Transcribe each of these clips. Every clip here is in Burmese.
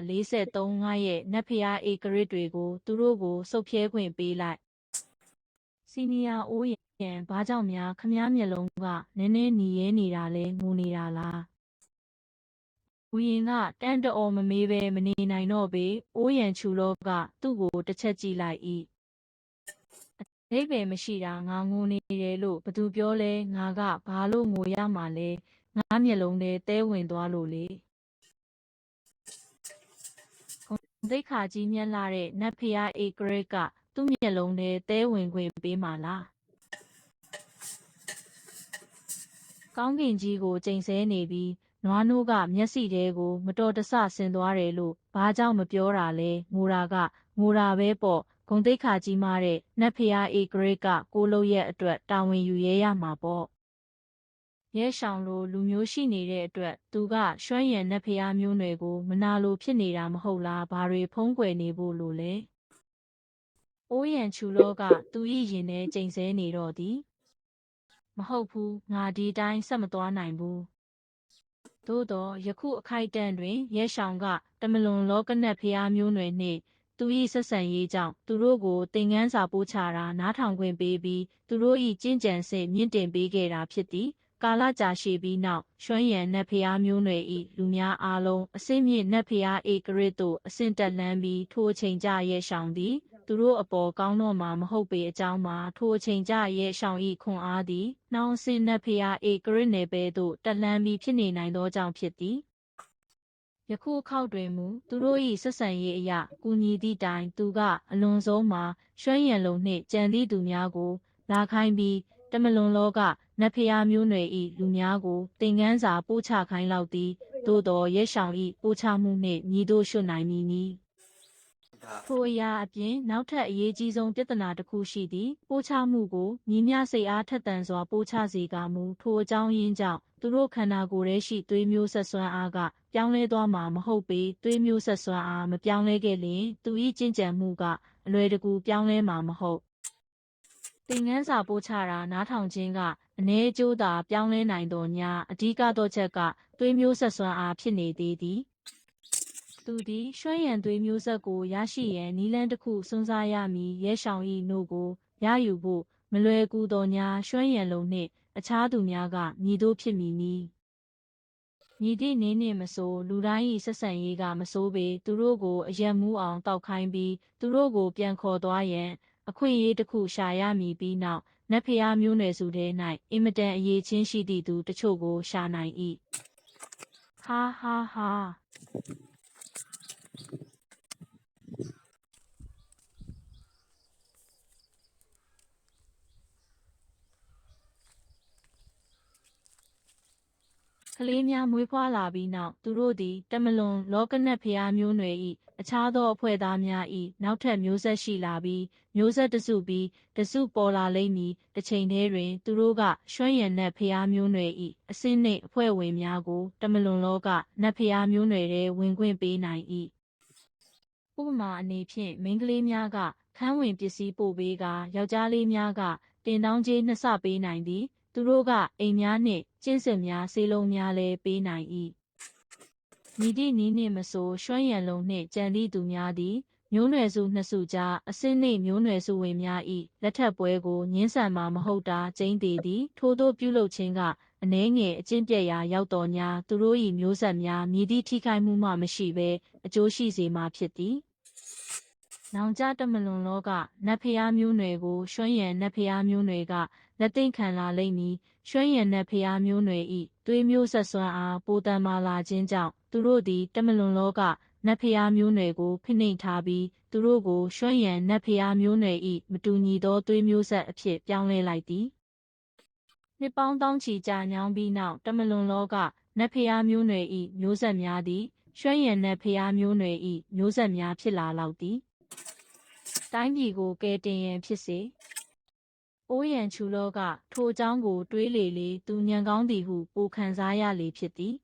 43ရဲ့နတ်ဖျားဧကရစ်တွေကိုသူတို့ကိုစုပ်ဖြဲခွင့်ပေးလိုက်စီနီယာအိုးရန်ဘာကြောင့်များခမားမျက်လုံးကနည်းနည်းနီရဲနေတာလဲငိုနေတာလားဝီရင်ကတန်းတော်မမေးပဲမနေနိုင်တော့ပေအိုးရန်ချူလောကသူ့ကိုတစ်ချက်ကြည့်လိုက်၏အဓိပ္ပာယ်မရှိတာငါငိုနေတယ်လို့ဘသူပြောလဲငါကဘာလို့ငိုရမှာလဲငါမျက်လုံးထဲတဲဝင်သွားလို့လေသိခါကြီးမြတ်လာတဲ့နတ်ဖျားဧကရစ်ကသူ့မျက်လုံးထဲတဲဝင်ခွင့်ပေးမှာလားကောင်းကင်ကြီးကိုကျိန်ဆဲနေပြီးနွားနိုးကမျက်စိထဲကိုမတော်တဆဆင်သွားတယ်လို့ဘာကြောင့်မပြောတာလဲငိုတာကငိုတာပဲပေါ့ဂုံတိတ်ခါကြီးမားတဲ့နတ်ဖျားဧကရစ်ကကိုလို့ရဲ့အတွက်တာဝန်ယူရဲရမှာပေါ့ရဲရှောင်လိုလူမျိုးရှိနေတဲ့အတွက်သူကရွှမ်းရံနတ်ဖျားမျိုးနွယ်ကိုမနာလိုဖြစ်နေတာမဟုတ်လားဘာတွေဖုံးကွယ်နေဖို့လို့လဲအိုးရန်ချူလောကသူဤရင်ထဲကျိန်ဆဲနေတော့သည်မဟုတ်ဘူးငါဒီတိုင်းဆက်မသွားနိုင်ဘူးသို့တော့ယခုအခိုက်အတန့်တွင်ရဲရှောင်ကတမလွန်လောကနတ်ဖျားမျိုးနွယ်နှင့်သူ၏ဆက်ဆံရေးကြောင့်သူတို့ကိုသင်ခန်းစာပို့ချတာနားထောင်ခွင့်ပေးပြီးသူတို့၏ကျင့်ကြံစစ်မြင့်တင်ပေးခဲ့တာဖြစ်သည်ကာလကြာရှည်ပြီးနောက်ရွှမ်းရံနတ်ဖျားမျိုးနွယ်၏လူများအားလုံးအစင်းမြင့်နတ်ဖျားဧကရစ်သို့အဆင့်တက်လှမ်းပြီးထိုအချိန်ကြရဲရှောင်သည်သူတို့အပေါ်ကောင်းတော့မှာမဟုတ်ပေအကြောင်းမှာထိုအချိန်ကြရဲရှောင်၏ခွန်အားသည်နှောင်းအဆင့်နတ်ဖျားဧကရစ်နယ်ပယ်သို့တက်လှမ်းပြီးဖြစ်နေနိုင်သောကြောင့်ဖြစ်သည်ယခုအခေါက်တွင်မူသူတို့၏ဆက်ဆံရေးအရာကူညီသည့်တိုင်သူကအလွန်ဆုံးမှာရွှမ်းရံလုံးနှင့်ကြံသည့်သူများကိုလာခိုင်းပြီးတမလွန်လောကနတ်ဖျားမျိုးနွယ်၏လူများကိုသင်ခန်းစာပို့ချခိုင်းလောက်သည်သို့တော်ရဲရှောင်၏ပို့ချမှုနှင့်ညီတို့ရွှတ်နိုင်မည်နီထိုအရာအပြင်နောက်ထပ်အရေးကြီးဆုံးပြဿနာတစ်ခုရှိသည်ပို့ချမှုကိုညီမျှစိတ်အားထက်သန်စွာပို့ချစေကမူထိုအကြောင်းရင်းကြောင့်သူတို့ခန္ဓာကိုယ်ထဲရှိသွေးမျိုးဆက်စွမ်းအားကပြောင်းလဲသွားမှာမဟုတ်ပေသွေးမျိုးဆက်စွမ်းအားမပြောင်းလဲခဲ့လျင်သူ၏ကျင့်ကြံမှုကအလွယ်တကူပြောင်းလဲမှာမဟုတ်သင်ခန်းစာပို့ချတာနားထောင်ခြင်းကအ ਨੇ အကျိုးသာပြောင်းလဲနိုင်သောညာအဓိကသောချက်ကသွေးမျိုးဆက်စွမ်းအားဖြစ်နေသေးသည်သူသည်ရွှမ်းရံသွေးမျိုးဆက်ကိုရရှိရန်နည်းလမ်းတစ်ခုစွန့်စားရမည်ရဲရှောင်၏နို့ကိုရယူဖို့မလွယ်ကူသောညာရွှမ်းရံလုံးနှင့်အခြားသူများကမည်သို့ဖြစ်မည်နည်းမည်သည့်နည်းနှင့်မဆိုလူတိုင်း၏ဆက်ဆံရေးကမဆိုးပေသူတို့ကိုအယက်မူးအောင်တောက်ခိုင်းပြီးသူတို့ကိုပြန်ခေါ်သွားရန်အခွင့်အရေးတစ်ခုရှာရမည်ပြီးနောက်နတ်ဖျားမျိုးနွယ်စုထဲ၌အင်မတန်အရေးချင်းရှိသည့်သူတချို့ကိုရှာနိုင်၏ဟာဟာဟာကလေးများမွေးဖွားလာပြီးနောက်သူတို့သည်တမလွန်လောကနတ်ဖျားမျိုးနွယ်၏အခြားသောအဖွဲ့သားများ၏နောက်ထပ်မျိုးဆက်ရှိလာပြီးမျိုးဆက်တစုပြီးတစုပေါ်လာလိမ့်မည်တစ်ချိန်တည်းတွင်သူတို့ကရွှမ်းရံနတ်ဖျားမျိုးနွယ်၏အစင်းနှင့်အဖွဲ့ဝင်များကိုတမလွန်လောကနတ်ဖျားမျိုးနွယ်ထဲဝင်ခွင့်ပေးနိုင်၏ဥပမာအနေဖြင့်မိန်းကလေးများကခန်းဝင်ပစ္စည်းပို့ပေးကာယောက်ျားလေးများကတင်တောင်းကြေးနှစ်ဆပေးနိုင်သည်သူတို့ကအိမ်များနှင့်ကျင့်စဉ်များဆေးလုံးများလည်းပေးနိုင်၏မည်သည့်နည်းနှင့်မဆိုရွှမ်းရံလုံးနှင့်ကြံသည့်သူများသည်မျိုးနွယ်စုနှစ်စုကြားအစင်းနှင့်မျိုးနွယ်စုဝင်များ၏လက်ထပ်ပွဲကိုငင်းဆန်မှာမဟုတ်တာကျိန်းသေးသည်ထို့သောပြုလုပ်ခြင်းကအနည်းငယ်အကျင့်ပြတ်ရာရောက်တော်ညာသူတို့၏မျိုးဆက်များမည်သည့်ထိခိုက်မှုမှမရှိဘဲအကျိုးရှိစေမှာဖြစ်သည်နောင်ကြတမလွန်လောကနတ်ဖျားမျိုးနွယ်ကိုရွှမ်းရံနတ်ဖျားမျိုးနွယ်ကလက်သိမ့်ခံလာလိမ့်မည်ရွှမ်းရံနတ်ဖျားမျိုးနွယ်၏သွေးမျိုးဆက်စွမ်းအားပိုတန်မာလာခြင်းကြောင့်သူတို့သည်တမလွန်လောကနတ်ဖျားမျိုးနွယ်ကိုဖိနှိပ်ထားပြီးသူတို့ကိုရွှမ်းရံနတ်ဖျားမျိုးနွယ်၏မတူညီသောသွေးမျိုးဆက်အဖြစ်ပြောင်းလဲလိုက်သည်နှစ်ပေါင်းတောင်းချီကြာညောင်းပြီးနောက်တမလွန်လောကနတ်ဖျားမျိုးနွယ်၏မျိုးဆက်များသည်ရွှမ်းရံနတ်ဖျားမျိုးနွယ်၏မျိုးဆက်များဖြစ်လာလောက်သည်တိုင်းပြည်ကိုကယ်တင်ရန်ဖြစ်စေအိုးရန်ချူလောကထိုအကြောင်းကိုတွေးလေလေသူညံကောင်းသည်ဟုပိုခံစားရလေဖြစ်သည်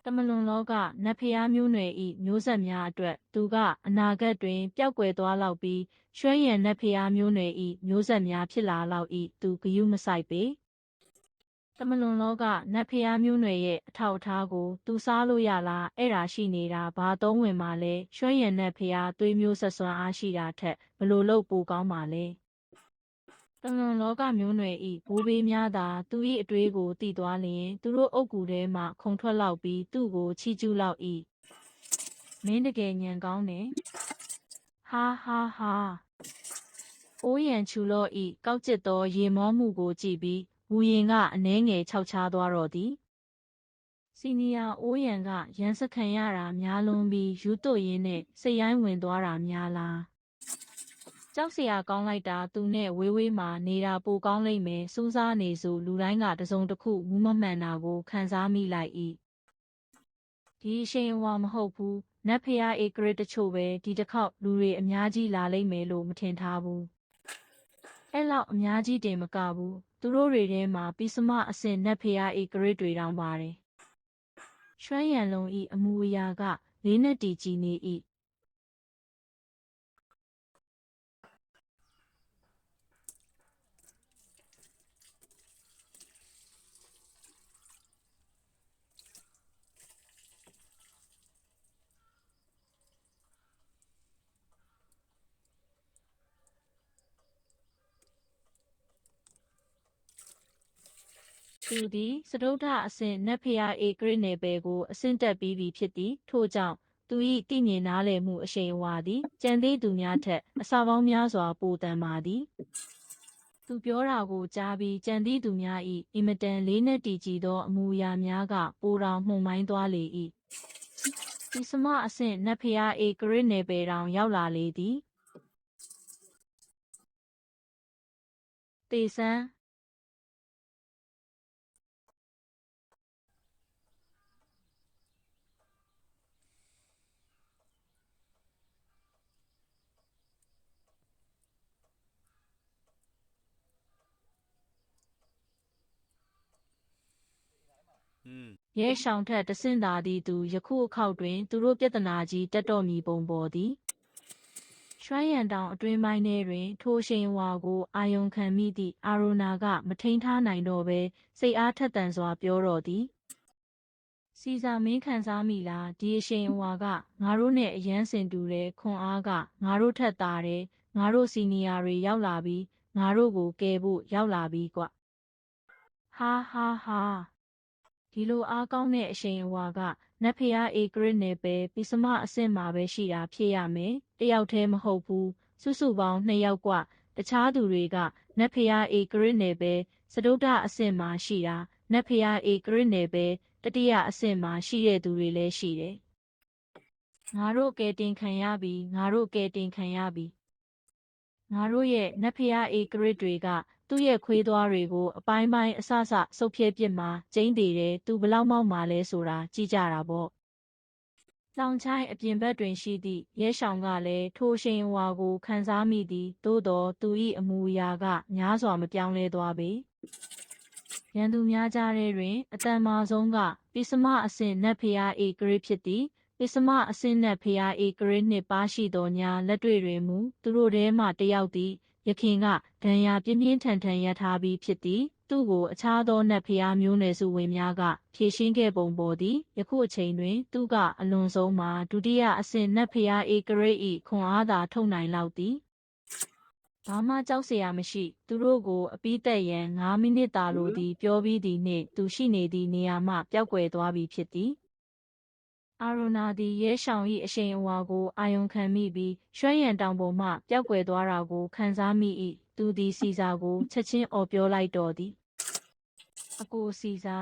တမလွန်လောကနတ်ဖျားမျိုးနွယ်၏မျိုးဆက်များအတွက်သူကအနာဂတ်တွင်ပျောက်ကွယ်သွားလောက်ပြီးရွှမ်းရံနတ်ဖျားမျိုးနွယ်၏မျိုးဆက်များဖြစ်လာလောက်၏သူဂရုမစိုက်ပေ တမလွန်လောကနတ်ဖျားမျိုးနွယ်ရဲ့အထောက်အထားကိုသူစားလို့ရလားအဲ့ဒါရှိနေတာဘာသုံးဝင်မှာလဲရွှဲရံနတ်ဖျားသွေးမျိုးဆက်စွမ်းအားရှိတာထက်ဘလို့လို့ပိုကောင်းပါလဲတမလွန်လောကမျိုးနွယ်ဤဘိုးဘေးများသာသူ၏အတွေးကိုသိသွားလျင်သူတို့အုပ်ကူထဲမှခုံထွက်လောက်ပြီးသူ့ကိုချီးကျူးလောက်၏မင်းတကယ်ညံကောင်းတယ်ဟာဟာဟာအိုးရန်ချူလော့ဤကောက်ကျစ်သောရေမောမှုကိုကြည့်ပြီးဝူရင်ကအနှဲငယ်ခြောက်ခြားသွားတော့သည်စီနီယာအိုးရန်ကရန်စခံရတာများလွန်းပြီးယူသွရင်းနဲ့စိတ်ရိုင်းဝင်သွားတာများလားကြောက်စရာကောင်းလိုက်တာသူနဲ့ဝေးဝေးမှာနေတာပိုကောင်းလိမ့်မယ်စူးစားနေစို့လူတိုင်းကတစုံတစ်ခုမူးမမှန်တာကိုခံစားမိလိုက်၏ဒီအရှိန်အဝါမဟုတ်ဘူးနတ်ဖျားဧကရစ်တချို့ပဲဒီတစ်ခေါက်လူတွေအများကြီးလာလိမ့်မယ်လို့မထင်ထားဘူးအဲ့လောက်အများကြီးတင်မကဘူးသူတို့တွေထဲမှာပိစမအဆင့်နတ်ဖျားဧကရစ်တွေတောင်ပါတယ်ရွှဲရံလုံးဤအမူအရာကလေးနက်တီကြည်နေ၏သူသည်စတုထအဆင့်နတ်ဖျားဧကရစ်နယ်ပယ်ကိုအဆင့်တက်ပြီးပြီဖြစ်သည်ထို့ကြောင့်သူ၏တည်မြင်နားလည်မှုအရှိန်အဝါသည်ကြံသေးသူများထက်အစာပေါင်းများစွာပိုတန်ပါသည်သူပြောတာကိုကြားပြီးကြံသေးသူများ၏အင်မတန်လေးနက်တီကြည်သောအမူအရာများကပိုတောင်မှုန်မိုင်းသွားလေ၏ဒီစမအဆင့်နတ်ဖျားဧကရစ်နယ်ပယ်တောင်ရောက်လာလေသည်တေဆန်းရဲရှောင်ထက်တဆင့်သာသည်သူယခုအခေါက်တွင်သူတို့ပြဿနာကြီးတက်တော့မီပုံပေါ်သည်ရွှမ်းရံတောင်အတွင်းပိုင်းထဲတွင်ထိုရှိန်ဝါကိုအာယုံခံမိသည့်အာရိုနာကမထိန်ထားနိုင်တော့ဘဲစိတ်အားထက်သန်စွာပြောတော့သည်စီစာမင်းခံစားမိလားဒီအရှိန်ဝါကငါတို့နဲ့အရန်စင်တူတယ်ခွန်အားကငါတို့ထက်သာတယ်ငါတို့စီနီယာတွေရောက်လာပြီးငါတို့ကိုကယ်ဖို့ရောက်လာပြီးကွဟာဟာဟာဒီလိုအားကောင်းတဲ့အရှိန်အဝါကနတ်ဖျားဧကရစ်နယ်ပယ်ပိစမအဆင့်မှာပဲရှိတာဖြစ်ရမယ်တယောက်တည်းမဟုတ်ဘူးစုစုပေါင်း2ယောက်ကတခြားသူတွေကနတ်ဖျားဧကရစ်နယ်ပယ်စတုဒ္ဓအဆင့်မှာရှိတာနတ်ဖျားဧကရစ်နယ်ပယ်တတိယအဆင့်မှာရှိတဲ့သူတွေလည်းရှိတယ်ငါတို့ကယ်တင်ခံရပြီငါတို့ကယ်တင်ခံရပြီငါတို့ရဲ့နတ်ဖျားဧကရစ်တွေကသူ့ရဲ့ခွေးသွားတွေကိုအပိုင်းပိုင်းအဆဆဆုပ်ဖြဲပစ်မှာကျိန်းသေးတယ်သူဘလောက်မောက်မှာလဲဆိုတာကြည့်ကြတာပေါ့လောင်ချိုင်းအပြင်ဘက်တွင်ရှိသည့်ရဲရှောင်ကလည်းထိုရှိန်ဝါကိုခံစားမိသည်သို့တော်သူ၏အမူအရာကများစွာမပြောင်းလဲသွားပေရန်သူများကြားထဲတွင်အတန်မာဆုံးကပိစမအဆင့်နတ်ဖျားဧကရစ်ဖြစ်သည်ပိစမအဆင့်နတ်ဖျားဧကရစ်နှင့်ပါရှိသောညာလက်တွေ့တွင်မူသူတို့ထဲမှတယောက်သည်ယခင်ကဒဏ်ရာပြင်းပြင်းထန်ထန်ရထားပြီးဖြစ်သည်သူ့ကိုအခြားသောနတ်ဖျားမျိုးနွယ်စုဝင်များကဖြေရှင်းခဲ့ပုံပေါ်သည်ယခုအချိန်တွင်သူကအလွန်ဆုံးမှာဒုတိယအဆင့်နတ်ဖျားဧကရစ်၏ခွန်အားသာထုတ်နိုင်လောက်သည်ဘာမှကြောက်စရာမရှိသူတို့ကိုအပြီးသက်ရန်9မိနစ်သာလိုသည်ပြောပြီးသည်နှင့်သူရှိနေသည့်နေရာမှပျောက်ကွယ်သွားပြီဖြစ်သည်အာရိုနာသည်ရဲရှောင်၏အရှိန်အဝါကိုအာယုံခံမိပြီးရွှဲရံတောင်ပေါ်မှပျောက်ကွယ်သွားတာကိုခံစားမိ၏သူသည်စီစာကိုချက်ချင်းအော်ပြောလိုက်တော်သည်အကိုစီစာ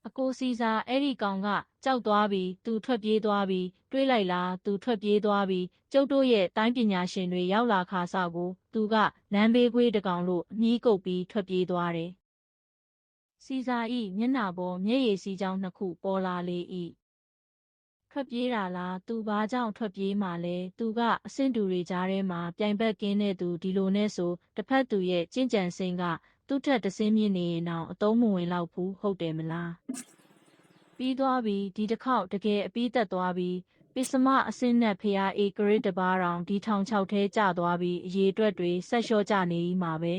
အကိုစီစာအဲ့ဒီကောင်ကကြောက်သွားပြီသူထွက်ပြေးသွားပြီတွေးလိုက်လားသူထွက်ပြေးသွားပြီကျုပ်တို့ရဲ့တိုင်းပညာရှင်တွေရောက်လာခါစကိုသူကလမ်းဘေးခွေးတကောင်လို့အမြီးကုပ်ပြီးထွက်ပြေးသွားတယ်စီစာဤမျက်နှာပေါ်မျက်ရည်စီးကြောင်းနှစ်ခုပေါ်လာလေ၏ထွက်ပြေးတာလားသူဘာကြောင့်ထွက်ပြေးမှလဲသူကအဆင့်တူတွေကြားထဲမှာပြိုင်ဘက်ကင်းတဲ့သူဒီလိုနဲ့ဆိုတစ်ဖက်သူရဲ့ကြင်ကြံစင်ကသူ့ထက်တဆင်းမြင့်နေရင်တောင်အသုံးမဝင်တော့ဘူးဟုတ်တယ်မလားပြီးသွားပြီဒီတစ်ခေါက်တကယ်အပြီးသက်သွားပြီပိ ပိစမအစင်းနဲ့ဖျားအေဂရစ်တပါးတောင်ဒီထောင်6ထဲကျသွားပြီးအရေးအတွက်တွေဆက်လျှော့ကြနေ၏မှာပဲ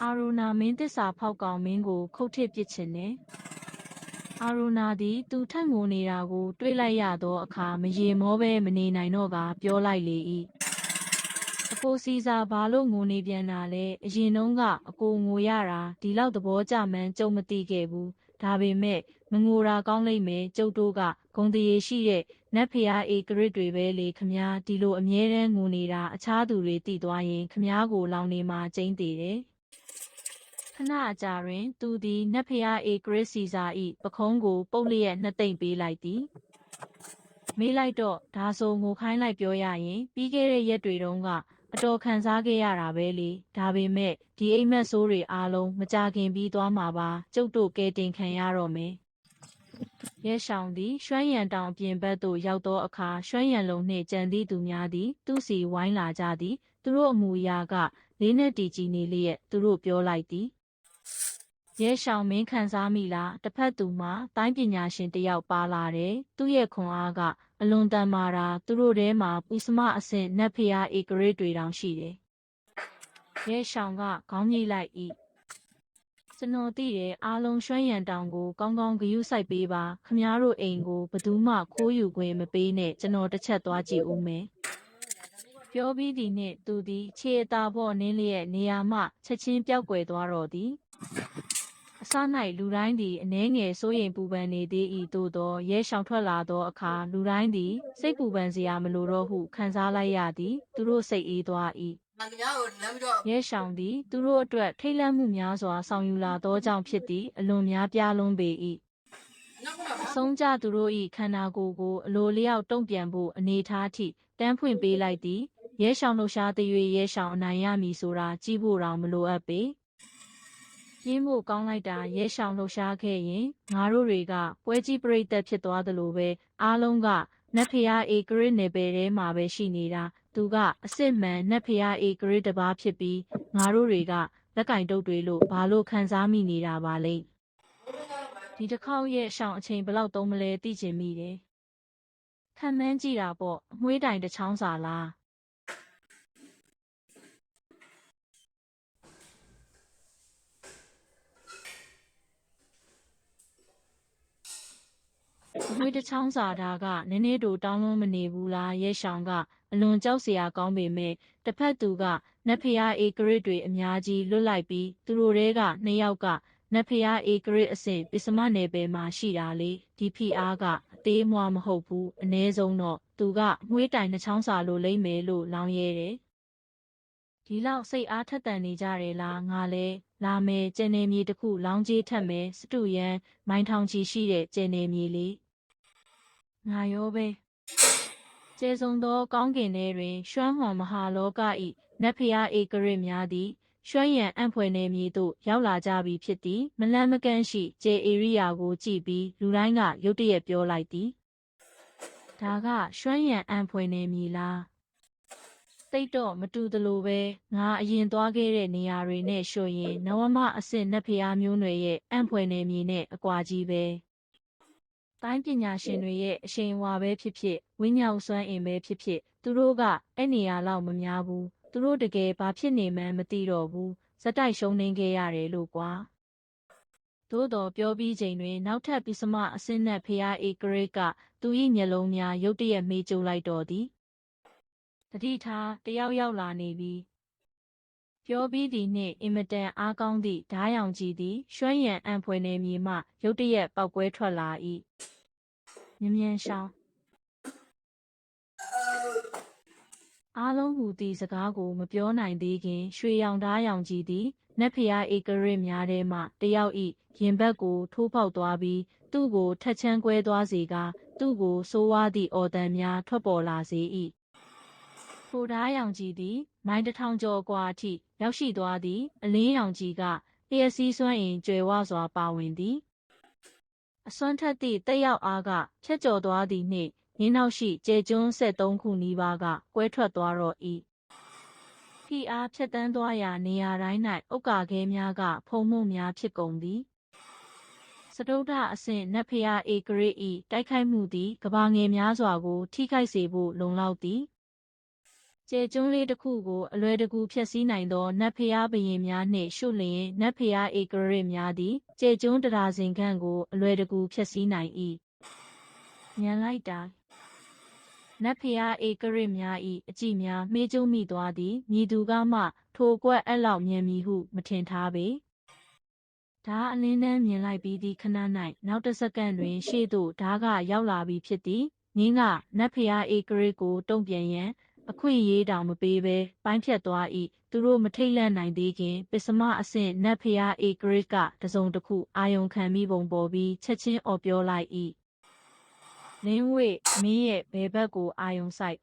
အာရိုနာမင်းသစ္စာဖောက်ကောင်မင်းကိုခုတ်ထစ်ပစ်ချင်တယ်အာရိုနာသည်သူထက်ငိုနေတာကိုတွေးလိုက်ရသောအခါမရေမောပဲမနေနိုင်တော့ကပြောလိုက်လေ၏အကိုစီစာဘာလို့ငိုနေပြန်တာလဲအရင်တုန်းကအကိုငိုရတာဒီလောက်သဘောကျမှန်းကြုံမသိခဲ့ဘူးဒါပေမဲ့မငိုတာကောင်းလိမ့်မယ်ကျုပ်တို့ကဂုံတရေရှိတဲ့နတ်ဖျားအေဂရစ်တွေပဲလေခမားဒီလိုအမြဲတမ်းငိုနေတာအခြားသူတွေသိသွားရင်ခမားကိုလောင်နေမှာကျိန်းသေးတယ်ခဏအကြာတွင်သူသည်နတ်ဖျားအေဂရစ်စီစာ၏ပခုံးကိုပုတ်လျက်နှစ်သိမ့်ပေးလိုက်သည်မေးလိုက်တော့ဒါဆိုငိုခိုင်းလိုက်ပြောရရင်ပြီးခဲ့တဲ့ရက်တွေတုန်းကအတော်ခံစားခဲ့ရတာပဲလေဒါပေမဲ့ဒီအိမ်မက်ဆိုးတွေအားလုံးမကြခင်ပြီးသွားမှာပါကျုပ်တို့ကဲတင်ခံရတော့မယ်ရဲရှောင်သည်ရွှမ်းရံတောင်အပြင်ဘက်သို့ရောက်သောအခါရွှမ်းရံလုံးနှင့်ကြံသည့်သူများသည်သူ့စီဝိုင်းလာကြသည်သူတို့အမူအရာကလေးနဲ့တီကြည်နေလျက်သူတို့ပြောလိုက်သည်ရဲရှောင်မင်းခံစားမိလားတစ်ဖက်သူမှတိုင်းပညာရှင်တယောက်ပါလာတယ်သူ့ရဲ့ခွန်အားကအလွန်တန်မာတာသူတို့ထဲမှာပူစမအဆင့်နတ်ဖျားအေဂရစ်တွေတောင်ရှိတယ်ရဲရှောင်ကခေါင်းကြီးလိုက်၏ကျွန်တော်သိတယ်အားလုံးရွှမ်းရံတောင်ကိုကောင်းကောင်းဂရုစိုက်ပေးပါခမားတို့အိမ်ကိုဘသူမှခိုးယူခွင့်မပေးနဲ့ကျွန်တော်တစ်ချက်သွားကြည့်ဦးမယ်ပြောပြီးသည်နှင့်သူသည်ခြေအသာဖို့နင်းလျက်နေရာမှချက်ချင်းပျောက်ကွယ်သွားတော့သည်အစ၌လူတိုင်းသည်အနှဲငယ်စိုးရိမ်ပူပန်နေသေး၏သို့သောရဲရှောင်ထွက်လာသောအခါလူတိုင်းသည်စိတ်ပူပန်စရာမလိုတော့ဟုခံစားလိုက်ရသည်သူတို့စိတ်အေးသွား၏ရဲရှောင်သည်သူတို့အတွက်ထိတ်လန့်မှုများစွာဆောင်ယူလာသောကြောင့်ဖြစ်သည်အလွန်များပြားလွန်းပေ၏အဆုံးကြသူတို့၏ခန္ဓာကိုယ်ကိုအလိုလျောက်တုံ့ပြန်ဖို့အနေထားထိတန်းဖွင့်ပေးလိုက်သည်ရဲရှောင်လှရှားသည်၍ရဲရှောင်အနိုင်ရမည်ဆိုတာကြည့်ဖို့တောင်မလိုအပ်ပေရင်းမို့ကောင်းလိုက်တာရဲရှောင်လှရှားခဲ့ရင်ငါတို့တွေကပွဲကြီးပရိသတ်ဖြစ်သွားသလိုပဲအားလုံးကနတ်ဖျားအေဂရစ်နယ်ပယ်ထဲမှာပဲရှိနေတာသူကအစ်စ်မှန်နတ်ဖျားအေဂရစ်တစ်ပါးဖြစ်ပြီးငါတို့တွေကလက်ကင်တုတ်တွေလို့ဘာလို့ခံစားမိနေတာပါလဲဒီတစ်ခေါက်ရဲ့ရှောင်အချိန်ဘယ်လောက်သုံးမလဲသိချင်မိတယ်ခံမှန်းကြည့်တာပေါ့အမွှေးတိုင်တစ်ချောင်းစာလားအမွှေးတစ်ချောင်းစာတာကနည်းနည်းတို့တောင်းလွန်းမနေဘူးလားရဲရှောင်ကအလွန်ကြောက်စရာကောင်းပေမဲ့တစ်ဖက်သူကနတ်ဖျားအေဂရစ်တွေအများကြီးလွတ်လိုက်ပြီးသူတို့ထဲက2ယောက်ကနတ်ဖျားအေဂရစ်အဆင့်ပစ္စမနယ်ပယ်မှာရှိတာလေဒီဖီအားကအသေးမွားမဟုတ်ဘူးအ ਨੇ ဆုံးတော့သူကမွှေးတိုင်နှချောင်းစာလိုလိမ့်မယ်လို့လောင်းရဲတယ်ဒီလောက်စိတ်အားထက်သန်နေကြတယ်လားငါလဲလာမယ်ကျန်နေမြေတစ်ခုလောင်းကြီးထက်မယ်စတူရန်မိုင်းထောင်ချီရှိတဲ့ကျန်နေမြေလေးငါရောပဲကျေဆုံးသောကောင်းကင်ထဲတွင်ရွှမ်းဟွန်မဟာလောက၏နတ်ဖျားအေဂရစ်များသည်ရွှမ်းရံအံ့ဖွယ်နေမည်သို့ရောက်လာကြပြီဖြစ်သည်မလန့်မကန့်ရှိဂျေအေရီယာကိုကြည့်ပြီးလူတိုင်းကရုတ်တရက်ပြောလိုက်သည်ဒါကရွှမ်းရံအံ့ဖွယ်နေမည်လားတိတ်တော့မတူသလိုပဲငါအရင်သွားခဲ့တဲ့နေရာတွေနဲ့ရှုရင်နဝမအဆင့်နတ်ဖျားမျိုးနွယ်ရဲ့အံ့ဖွယ်နေမည်နဲ့အကွာကြီးပဲတိုင်းပညာရှင်တွေရဲ့အရှိန်အဝါပဲဖြစ်ဖြစ်ဝိညာဉ်စွမ်းအင်ပဲဖြစ်ဖြစ်သူတို့ကအဲ့နေရာလောက်မများဘူးသူတို့တကယ်ဘာဖြစ်နေမှန်းမသိတော့ဘူးဇက်တိုက်ရှုံးနေခဲ့ရတယ်လို့ကွာသို့တော်ပြောပြီးချိန်တွင်နောက်ထပ်ပစ္စမအစင်းနဲ့ဖျားအေဂရစ်ကသူ၏မျက်လုံးများရုတ်တရက်မေးကြိုးလိုက်တော်သည်တတိထားတယောက်ရောက်လာနေပြီပြောပြီးသည်နှင့်အင်မတန်အားကောင်းသည့်ဓားရောင်ကြီးသည်ရွှမ်းရံအံ့ဖွယ်နေမည်မှရုတ်တရက်ပောက်ကွဲထွက်လာ၏မြန်ရှောင်းအားလုံးဟူသည့်စကားကိုမပြောနိုင်သေးခင်ရွှေရောင်ဓားရောင်ကြီးသည်နတ်ဖျားအေဂရစ်များထဲမှတယောက်၏ရင်ဘတ်ကိုထိုးပေါက်သွားပြီးသူ့ကိုထက်ချမ်းကွဲသွားစေကာသူ့ကိုဆိုးဝါးသည့်အော်တန်များထွက်ပေါ်လာစေ၏ထိုဓားရောင်ကြီးသည်မိုင်း1000ကျော်အကွာအထိရောက်ရှိသွားသည်အလင်းရောင်ကြီးကလျှက်စီးစွမ်းအင်ကြွယ်ဝစွာပါဝင်သည်အစွမ်းထက်သည့်တက်ရောက်အားကဖြတ်ကျော်သွားသည်နှင့်ရင်းနောက်ရှိကျဲကျွန်း73ခုနီးပါးကကွဲထွက်သွားတော့၏ဖိအားဖြတ်တန်းသွားရာနေရာတိုင်း၌ဥက္ကာခဲများကဖုံမှုများဖြစ်ကုန်သည်စ တုဒ္ဓအဆင့်နတ်ဖျားဧကရစ်၏တိုက်ခိုက်မှုသည်ကဘာငယ်များစွာကိုထိခိုက်စေဖို့လုံလောက်သည်ကျဲကျွန်းလေးတစ်ခုကိုအလွယ်တကူဖျက်ဆီးနိုင်သောနတ်ဖျားဘရင်များနှင့်ရှုလျင်နတ်ဖျားဧကရစ်များသည်ကျဲကျွန်းတရာစင်ခန့်ကိုအလွယ်တကူဖျက်ဆီးနိုင်၏ညံလိုက်တာနတ်ဖျားဧကရစ်များ၏အကြည့်များမှေးကျုံမိသွားသည်မည်သူကမှထိုကွက်အဲ့လောက်မြန်မည်ဟုမထင်ထားပေဓာအလင်းတန်းမြင်လိုက်ပြီးသည့်ခဏ၌နောက်တစ်စက္ကန့်တွင်ရှေ့သို့ဓာကရောက်လာပြီးဖြစ်သည်ငင်းကနတ်ဖျားဧကရစ်ကိုတုံ့ပြန်ရန်အခွင့်အရေးတောင်မပေးဘဲပိုင်းဖြတ်သွား၏သူတို့မထိတ်လန့်နိုင်သေးခင်ပစ္စမအဆင့်နတ်ဖျားဧကရစ်ကတစုံတစ်ခုအာယုံခံမိပုံပေါ်ပြီးချက်ချင်းအော်ပြောလိုက်၏လင်းဝေမင်းရဲ့ဘယ်ဘက်ကိုအာယုံစိုက်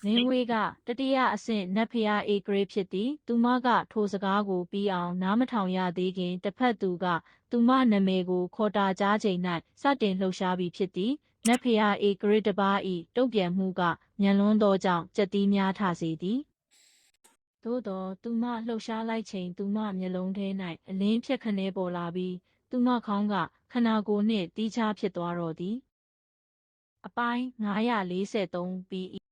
လင်းဝေးကတတိယအဆင့်နတ်ဖျားဧကရစ်ဖြစ်သည်သူမကထိုစကားကိုပြီးအောင်နားမထောင်ရသေးခင်တစ်ဖက်သူကသူမနာမည်ကိုခေါ်တာကြားချိန်၌စတင်လှုပ်ရှားပြီးဖြစ်သည်နတ်ဖျားဧကရစ်တစ်ပါး၏တုံ့ပြန်မှုကမြန်လွန်းသောကြောင့်ကြက်သီးများထစေသည်သို့သောသူမလှုပ်ရှားလိုက်ချိန်သူမမျက်လုံးထဲ၌အလင်းဖြက်ခနဲပေါ်လာပြီးသူမခေါင်းကခနာကိုယ်နှင့်တီးခြားဖြစ်သွားတော့သည်အပိုင်း943 ပြီး